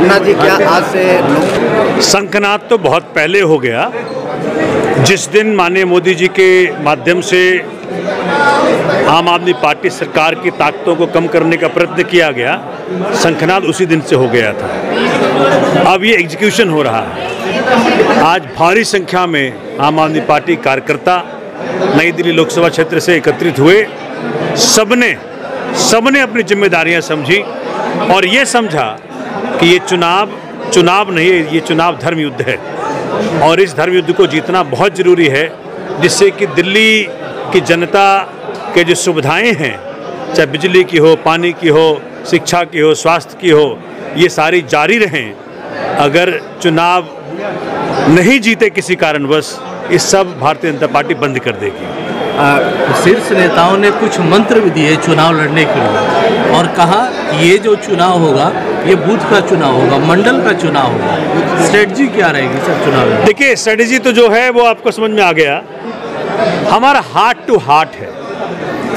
पन्ना जी, क्या आज से शंखनाद तो बहुत पहले हो गया। जिस दिन माननीय मोदी जी के माध्यम से आम आदमी पार्टी सरकार की ताकतों को कम करने का प्रयत्न किया गया, शंखनाद उसी दिन से हो गया था। अब ये एग्जीक्यूशन हो रहा है। आज भारी संख्या में आम आदमी पार्टी कार्यकर्ता नई दिल्ली लोकसभा क्षेत्र से एकत्रित हुए। सबने अपनी जिम्मेदारियां समझी और ये समझा कि ये चुनाव नहीं है, ये चुनाव धर्म युद्ध है और इस धर्म युद्ध को जीतना बहुत ज़रूरी है, जिससे कि दिल्ली की जनता के जो सुविधाएं हैं, चाहे बिजली की हो, पानी की हो, शिक्षा की हो, स्वास्थ्य की हो, ये सारी जारी रहें। अगर चुनाव नहीं जीते किसी कारणवश, ये सब भारतीय जनता पार्टी बंद कर देगी। शीर्ष नेताओं ने कुछ मंत्र भी दिए चुनाव लड़ने के लिए और कहा ये जो चुनाव होगा ये बूथ का चुनाव होगा, मंडल का चुनाव होगा। स्ट्रेटजी क्या रहेगी सर चुनाव में? देखिए, स्ट्रेटजी तो जो है वो आपको समझ में आ गया। हमारा हार्ट टू हार्ट है,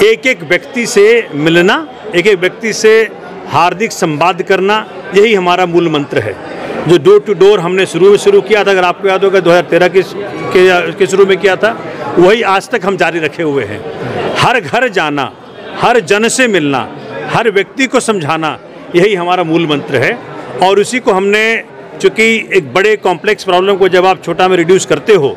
एक एक व्यक्ति से मिलना, एक एक व्यक्ति से हार्दिक संवाद करना, यही हमारा मूल मंत्र है। जो डोर टू डोर हमने शुरू किया था, अगर आपको याद होगा 2013 के शुरू में किया था, वही आज तक हम जारी रखे हुए हैं। हर घर जाना, हर जन से मिलना, हर व्यक्ति को समझाना, यही हमारा मूल मंत्र है। और उसी को हमने, चूँकि एक बड़े कॉम्प्लेक्स प्रॉब्लम को जब आप छोटा में रिड्यूस करते हो,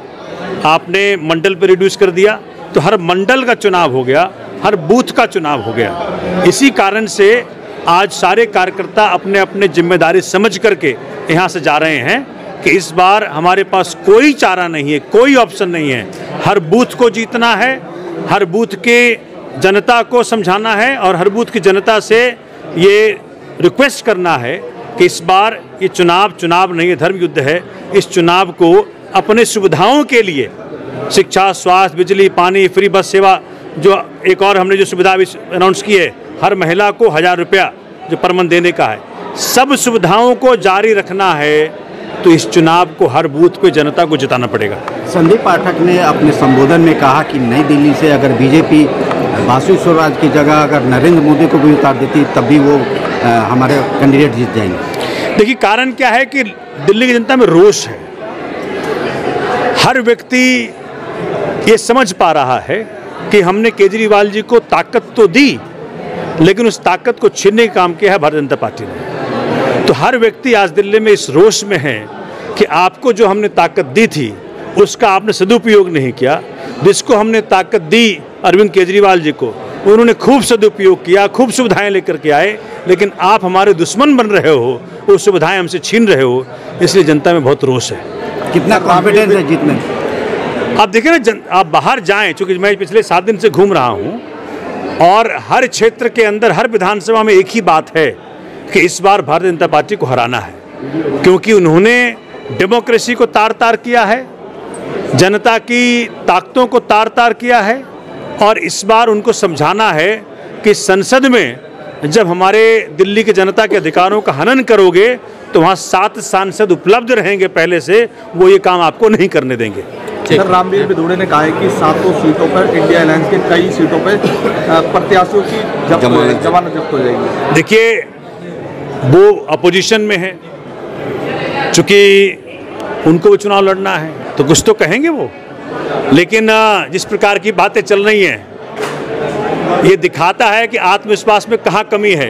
आपने मंडल पर रिड्यूस कर दिया तो हर मंडल का चुनाव हो गया, हर बूथ का चुनाव हो गया। इसी कारण से आज सारे कार्यकर्ता अपने अपने जिम्मेदारी समझ करके यहाँ से जा रहे हैं कि इस बार हमारे पास कोई चारा नहीं है, कोई ऑप्शन नहीं है। हर बूथ को जीतना है, हर बूथ के जनता को समझाना है और हर बूथ की जनता से ये रिक्वेस्ट करना है कि इस बार ये चुनाव नहीं है, धर्म युद्ध है। इस चुनाव को अपने सुविधाओं के लिए, शिक्षा, स्वास्थ्य, बिजली, पानी, फ्री बस सेवा, जो एक और हमने जो सुविधा अनाउंस की है, हर महिला को 1000 रुपया जो पर मंथ देने का है, सब सुविधाओं को जारी रखना है। तो इस चुनाव को हर बूथ पे जनता को जिताना पड़ेगा। संदीप पाठक ने अपने संबोधन में कहा कि नई दिल्ली से अगर बीजेपी बासु स्वराज की जगह अगर नरेंद्र मोदी को भी उतार देती तब भी वो हमारे कैंडिडेट जीत जाएंगे। देखिए, कारण क्या है कि दिल्ली की जनता में रोष है। हर व्यक्ति ये समझ पा रहा है कि हमने केजरीवाल जी को ताकत तो दी, लेकिन उस ताकत को छीनने का काम किया है भारतीय जनता पार्टी ने। तो हर व्यक्ति आज दिल्ली में इस रोष में है कि आपको जो हमने ताकत दी थी उसका आपने सदुपयोग नहीं किया। जिसको हमने ताकत दी अरविंद केजरीवाल जी को, उन्होंने खूब सदुपयोग किया, खूब सुविधाएं लेकर के आए, लेकिन आप हमारे दुश्मन बन रहे हो, वो सुविधाएं हमसे छीन रहे हो। इसलिए जनता में बहुत रोष है। कितना कॉन्फिडेंस है जीतने? आप देखिए ना, आप बाहर जाएं, चूँकि मैं पिछले 7 दिन से घूम रहा हूँ और हर क्षेत्र के अंदर, हर विधानसभा में एक ही बात है कि इस बार भारतीय जनता पार्टी को हराना है, क्योंकि उन्होंने डेमोक्रेसी को तार-तार किया है, जनता की ताकतों को तार-तार किया है। और इस बार उनको समझाना है कि संसद में जब हमारे दिल्ली की जनता के अधिकारों का हनन करोगे तो वहाँ 7 सांसद उपलब्ध रहेंगे पहले से, वो ये काम आपको नहीं करने देंगे। सर, रामवीर भिदोड़े ने कहा है कि 7 सीटों पर, इंडिया अलायंस के कई सीटों पर प्रत्याशियों की जमानत जब्त हो जाएगी। देखिए, वो अपोजिशन में है, चूँकि उनको भी चुनाव लड़ना है तो कुछ तो कहेंगे वो। लेकिन जिस प्रकार की बातें चल रही हैं, ये दिखाता है कि आत्मविश्वास में कहाँ कमी है।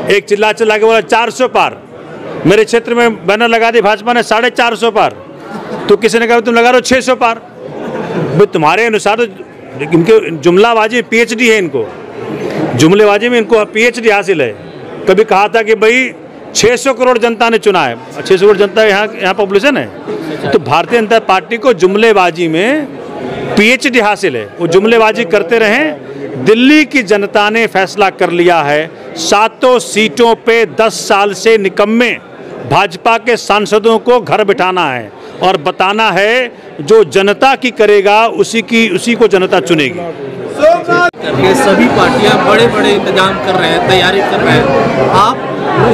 एक चिल्ला के बोला 400 पार, मेरे क्षेत्र में बैनर लगा दी भाजपा ने 450 पार, तो किसी ने कहा तुम लगा रहे हो 600 पार। भाई तुम्हारे अनुसार तो इनके जुमलाबाजी PhD है, इनको जुमलेबाजी में इनको PhD हासिल है। कभी कहा था कि भाई 600 करोड़ जनता ने चुना है, 600 करोड़ जनता यहाँ पॉपुलेशन है। तो भारतीय जनता पार्टी को जुमलेबाजी में PhD हासिल है, वो जुमलेबाजी करते रहें। दिल्ली की जनता ने फैसला कर लिया है 7 सीटों पे 10 साल से निकम्मे भाजपा के सांसदों को घर बिठाना है और बताना है जो जनता की करेगा उसी को जनता चुनेगी। करके सभी पार्टियां बड़े इंतजाम कर रहे हैं, तैयारी कर रहे हैं। आप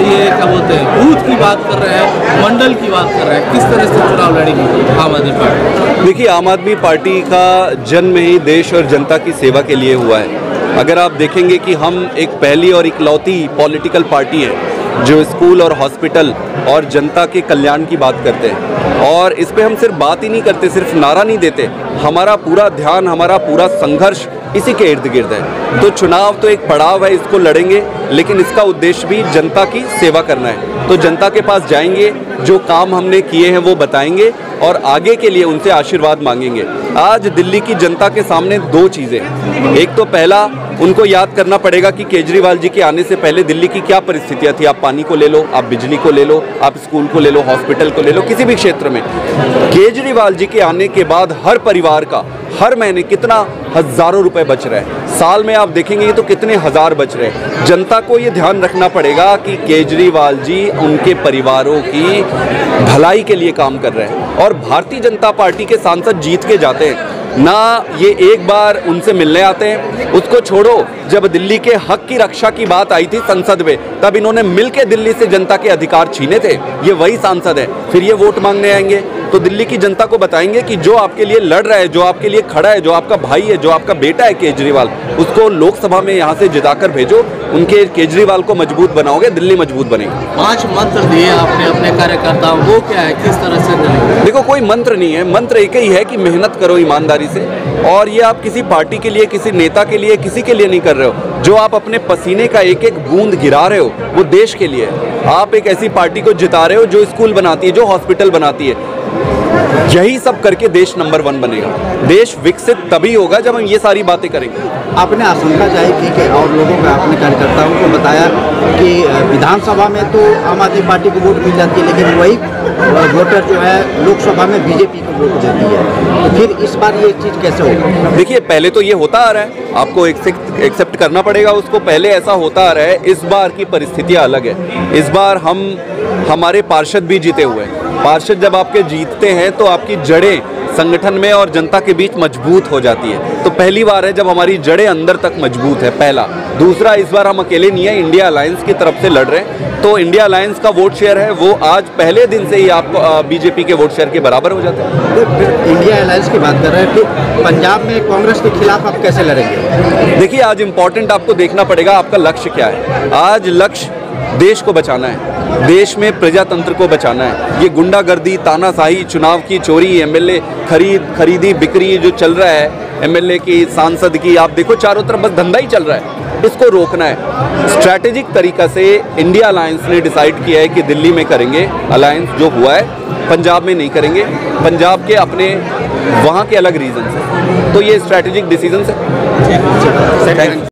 ये क्या बोलते हैं, बूथ की बात कर रहे हैं, मंडल की बात कर रहे हैं, किस तरह से चुनाव लड़ेगी आम आदमी पार्टी? देखिए, आम आदमी पार्टी का जन्म ही देश और जनता की सेवा के लिए हुआ है अगर आप देखेंगे कि हम एक पहली और इकलौती पॉलिटिकल पार्टी है जो स्कूल और हॉस्पिटल और जनता के कल्याण की बात करते हैं, और इस पे हम सिर्फ बात ही नहीं करते, सिर्फ नारा नहीं देते, हमारा पूरा ध्यान, हमारा पूरा संघर्ष इसी के इर्द गिर्द है। तो चुनाव तो एक पड़ाव है, इसको लड़ेंगे, लेकिन इसका उद्देश्य भी जनता की सेवा करना है। तो जनता के पास जाएंगे, जो काम हमने किए हैं वो बताएंगे और आगे के लिए उनसे आशीर्वाद मांगेंगे। आज दिल्ली की जनता के सामने दो चीज़ें हैं। एक तो पहला, उनको याद करना पड़ेगा कि केजरीवाल जी के आने से पहले दिल्ली की क्या परिस्थितियाँ थी। आप पानी को ले लो, आप बिजली को ले लो, आप स्कूल को ले लो, हॉस्पिटल को ले लो, किसी भी क्षेत्र में। केजरीवाल जी के आने के बाद हर परिवार का हर महीने कितना हज़ारों रुपए बच रहे हैं, साल में आप देखेंगे तो कितने हज़ार बच रहे हैं। जनता को ये ध्यान रखना पड़ेगा कि केजरीवाल जी उनके परिवारों की भलाई के लिए काम कर रहे हैं। और भारतीय जनता पार्टी के सांसद जीत के जाते हैं ना, ये एक बार उनसे मिलने आते हैं। उसको छोड़ो, जब दिल्ली के हक की रक्षा की बात आई थी संसद में, तब इन्होंने मिलकर दिल्ली से जनता के अधिकार छीने थे। ये वही सांसद है, फिर ये वोट मांगने आएंगे तो दिल्ली की जनता को बताएंगे कि जो आपके लिए लड़ रहा है, जो आपके लिए खड़ा है, जो आपका भाई है, जो आपका बेटा है केजरीवाल, उसको लोकसभा में यहाँ से जिताकर भेजो। उनके केजरीवाल को मजबूत बनाओगे, दिल्ली मजबूत बनेगी। 5 मंत्र दिए आपने अपने कार्यकर्ताओं, वो क्या है, किस तरह से करेंगे? देखो, कोई मंत्र नहीं है, मंत्र एक ही है कि मेहनत करो ईमानदारी से। और ये आप किसी पार्टी के लिए, किसी नेता के लिए, किसी के लिए नहीं कर रहे हो। जो आप अपने पसीने का एक एक बूंद गिरा रहे हो वो देश के लिए है। आप एक ऐसी पार्टी को जिता रहे हो जो स्कूल बनाती है, जो हॉस्पिटल बनाती है। यही सब करके देश नंबर 1 बनेगा। देश विकसित तभी होगा जब हम ये सारी बातें करेंगे। आपने आशंका जाहिर की कि और लोगों को, अपने कार्यकर्ताओं को बताया कि विधानसभा में तो आम आदमी पार्टी को वोट मिल जाती है, लेकिन वही वोटर जो है लोकसभा में बीजेपी को वोट देती है। तो फिर इस बार ये चीज़ कैसे होगी? देखिए, पहले तो ये होता आ रहा है, आपको एक्सेप्ट करना पड़ेगा उसको। पहले ऐसा होता आ रहा है, इस बार की परिस्थितियाँ अलग है। इस बार हमारे पार्षद भी जीते हुए हैं। पार्षद जब आपके जीतते हैं तो आपकी जड़ें संगठन में और जनता के बीच मजबूत हो जाती है। तो पहली बार है जब हमारी जड़ें अंदर तक मजबूत है, पहला। दूसरा, इस बार हम अकेले नहीं है, इंडिया अलायंस की तरफ से लड़ रहे हैं। तो इंडिया अलायंस का वोट शेयर है वो आज पहले दिन से ही आप बीजेपी के वोट शेयर के बराबर हो जाते हैं। तो इंडिया अलायंस की बात कर रहे हैं, फिर पंजाब में कांग्रेस के खिलाफ आप कैसे लड़ेंगे? देखिए, आज इम्पोर्टेंट आपको देखना पड़ेगा आपका लक्ष्य क्या है। आज लक्ष्य देश को बचाना है, देश में प्रजातंत्र को बचाना है। ये गुंडागर्दी, तानाशाही, चुनाव की चोरी, एमएलए खरीदी बिक्री जो चल रहा है, एमएलए की, सांसद की, आप देखो चारों तरफ बस धंधा ही चल रहा है। इसको रोकना है। स्ट्रैटेजिक तरीका से इंडिया अलायंस ने डिसाइड किया है कि दिल्ली में करेंगे अलायंस जो हुआ है, पंजाब में नहीं करेंगे। पंजाब के अपने वहाँ के अलग रीजन है, तो ये स्ट्रैटेजिक डिसीजन है।